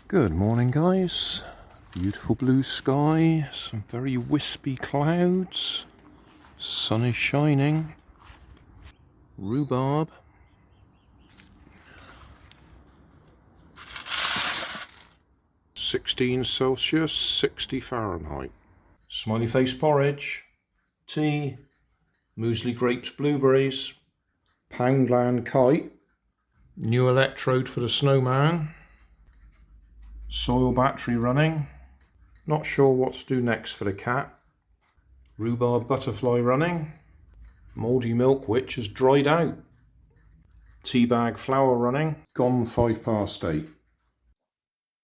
Good morning, guys. Beautiful blue sky, some very wispy clouds, sun is shining, rhubarb, (16°C, 60°F). Smiley face porridge, tea, muesli grapes blueberries, Poundland kite, new electrode for the snowman, soil battery running, not sure what to do next for the cat, rhubarb butterfly running, mouldy milk which has dried out, tea bag flour running, gone 8:05.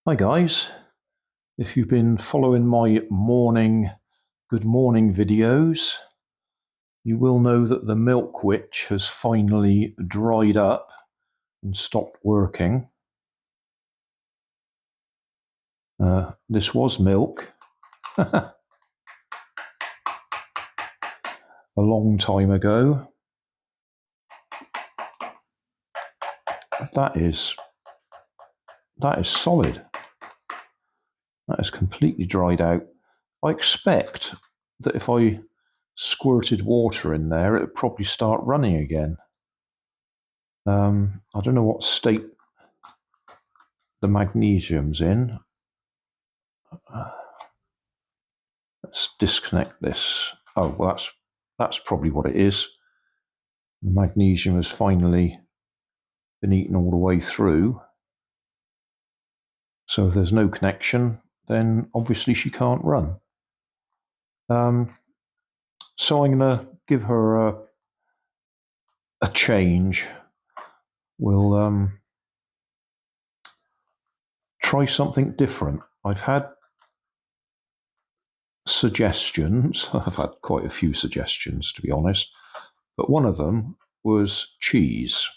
Hi guys, if you've been following my good morning videos, you will know that the milk witch has finally dried up and stopped working. This was milk a long time ago. That is solid. That is completely dried out. I expect that if I squirted water in there, it would probably start running again. I don't know what state the magnesium's in. Let's disconnect this. Oh, well, that's probably what it is. The magnesium has finally been eaten all the way through. So if there's no connection, then obviously she can't run. So I'm going to give her a change. We'll try something different. I've had suggestions. I've had quite a few suggestions, to be honest, but one of them was cheese.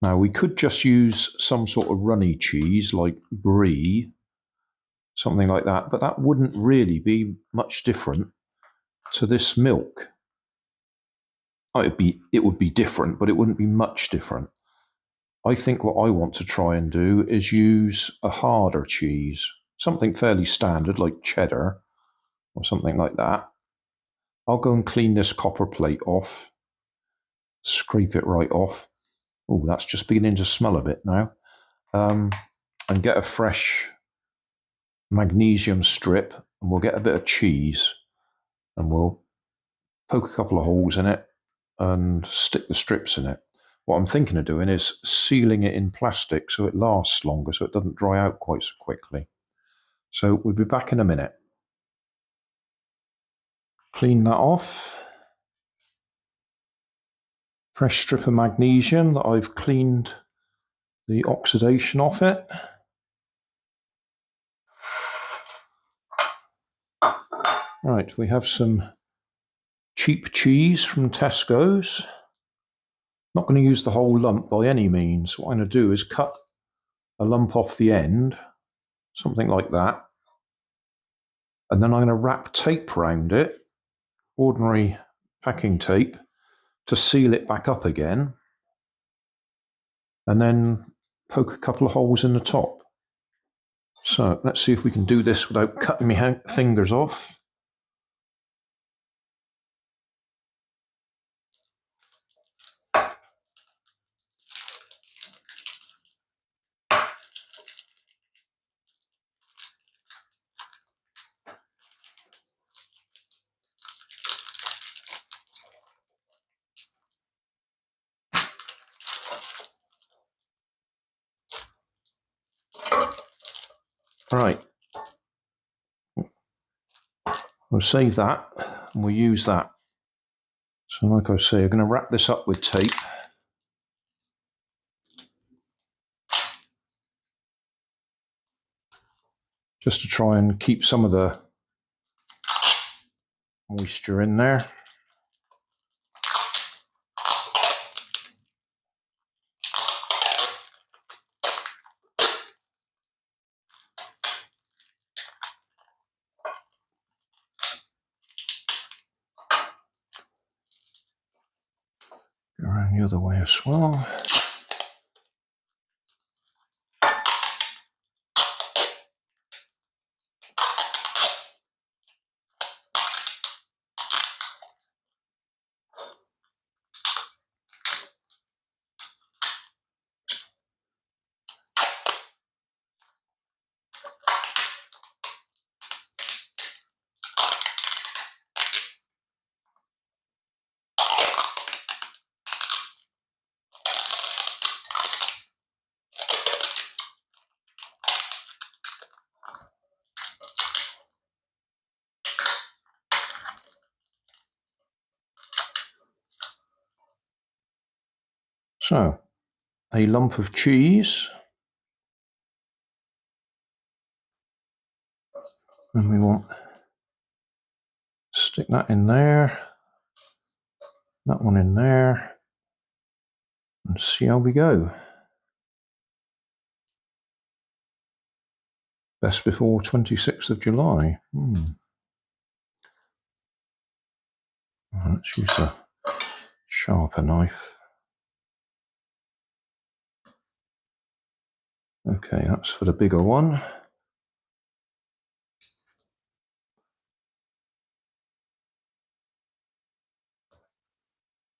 Now, we could just use some sort of runny cheese like brie, something like that, but that wouldn't really be much different to this milk. Oh, it would be different, but it wouldn't be much different. I think what I want to try and do is use a harder cheese, something fairly standard like cheddar or something like that. I'll go and clean this copper plate off, scrape it right off. Oh, that's just beginning to smell a bit now. And get a fresh magnesium strip, and we'll get a bit of cheese, and we'll poke a couple of holes in it and stick the strips in it. What I'm thinking of doing is sealing it in plastic so it lasts longer, so it doesn't dry out quite so quickly. So we'll be back in a minute. Clean that off. Fresh strip of magnesium that I've cleaned the oxidation off it. Right, we have some cheap cheese from Tesco's. Not going to use the whole lump by any means. What I'm going to do is cut a lump off the end, something like that. And then I'm going to wrap tape around it, ordinary packing tape, to seal it back up again. And then poke a couple of holes in the top. So let's see if we can do this without cutting my fingers off. Right, we'll save that and we'll use that. So like I say, I'm going to wrap this up with tape. Just to try and keep some of the moisture in there. Go around the other way as well. So, a lump of cheese. And we want to stick that in there, that one in there, and see how we go. Best before 26th of July. Let's use a sharper knife. Okay, that's for the bigger one.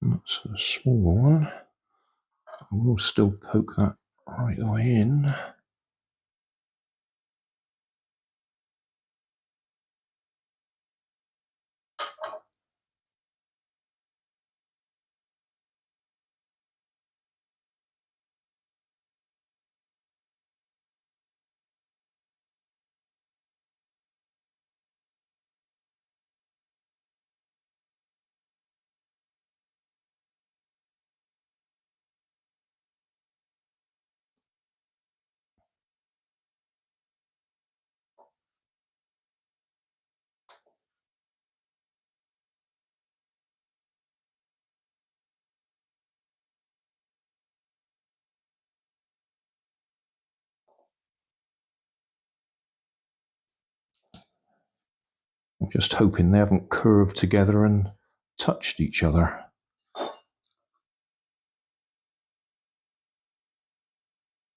That's for the smaller one. We'll still poke that right the way in. I'm just hoping they haven't curved together and touched each other.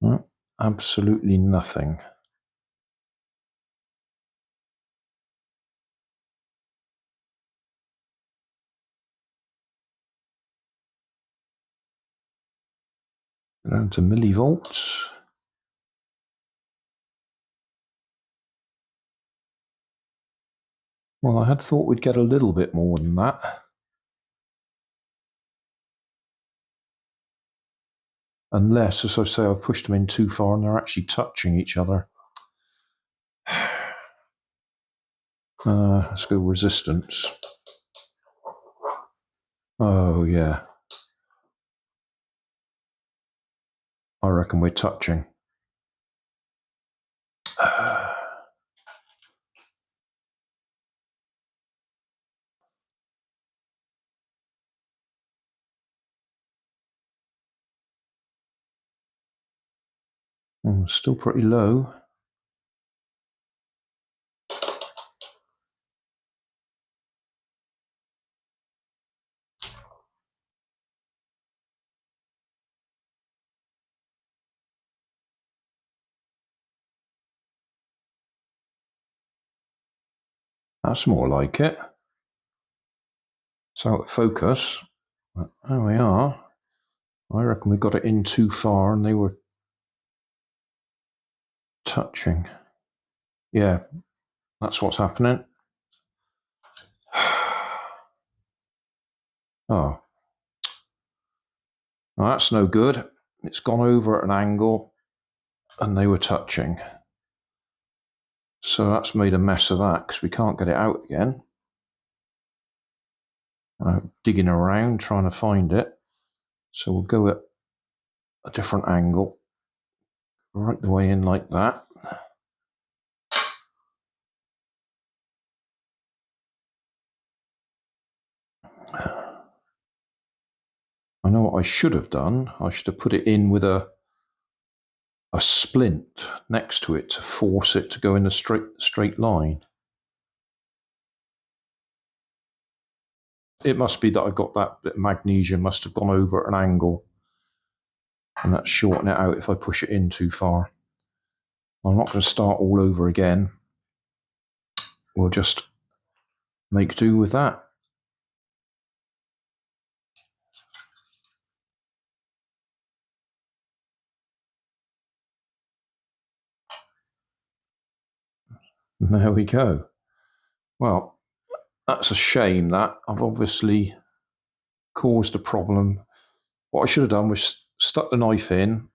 No, absolutely nothing. Down to millivolts. Well, I had thought we'd get a little bit more than that. Unless, as I say, I've pushed them in too far and they're actually touching each other. Let's go resistance. Oh, yeah. I reckon we're touching. Still pretty low. That's more like it. It's out of focus. But there we are. I reckon we got it in too far and they were touching. Yeah, that's what's happening. Oh. Well, that's no good. It's gone over at an angle and they were touching. So that's made a mess of that because we can't get it out again. I'm digging around trying to find it. So we'll go at a different angle. Right the way in like that. I know what I should have done. I should have put it in with a splint next to it to force it to go in a straight line. It must be that I got that bit of magnesium must have gone over at an angle, and that's shortening it out if I push it in too far. I'm not going to start all over again. We'll just make do with that. And there we go. Well, that's a shame that I've obviously caused a problem. What I should have done was stuck the knife in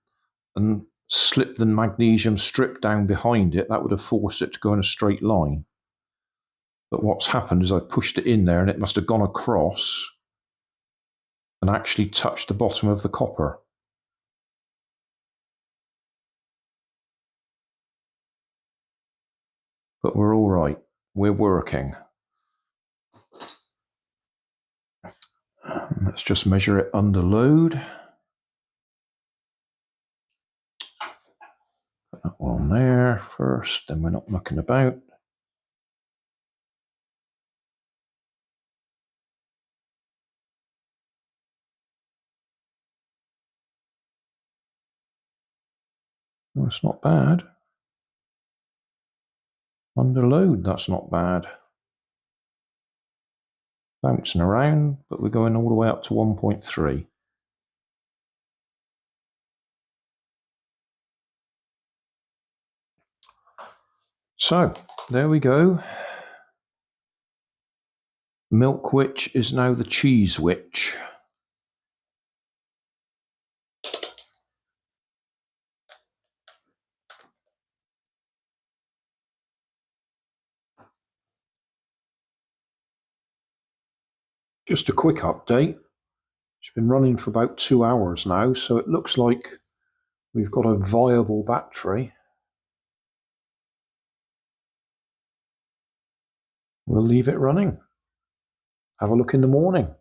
and slipped the magnesium strip down behind it. That would have forced it to go in a straight line. But what's happened is I've pushed it in there and it must have gone across and actually touched the bottom of the copper. but we're all right. We're working. Let's just measure it under load. Put that one there first, then we're not mucking about. Well, it's not bad. Under load, that's not bad. Bouncing around, but we're going all the way up to 1.3. So, there we go. Milk witch is now the cheese witch. Just a quick update. It's been running for about 2 hours now, so it looks like we've got a viable battery. We'll leave it running. Have a look in the morning.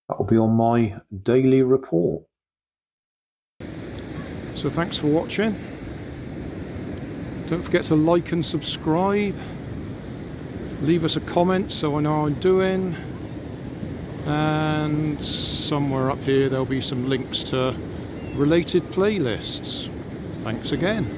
That'll be on my daily report. So thanks for watching. Don't forget to like and subscribe. Leave us a comment so I know how I'm doing. And somewhere up here there'll be some links to related playlists. Thanks again.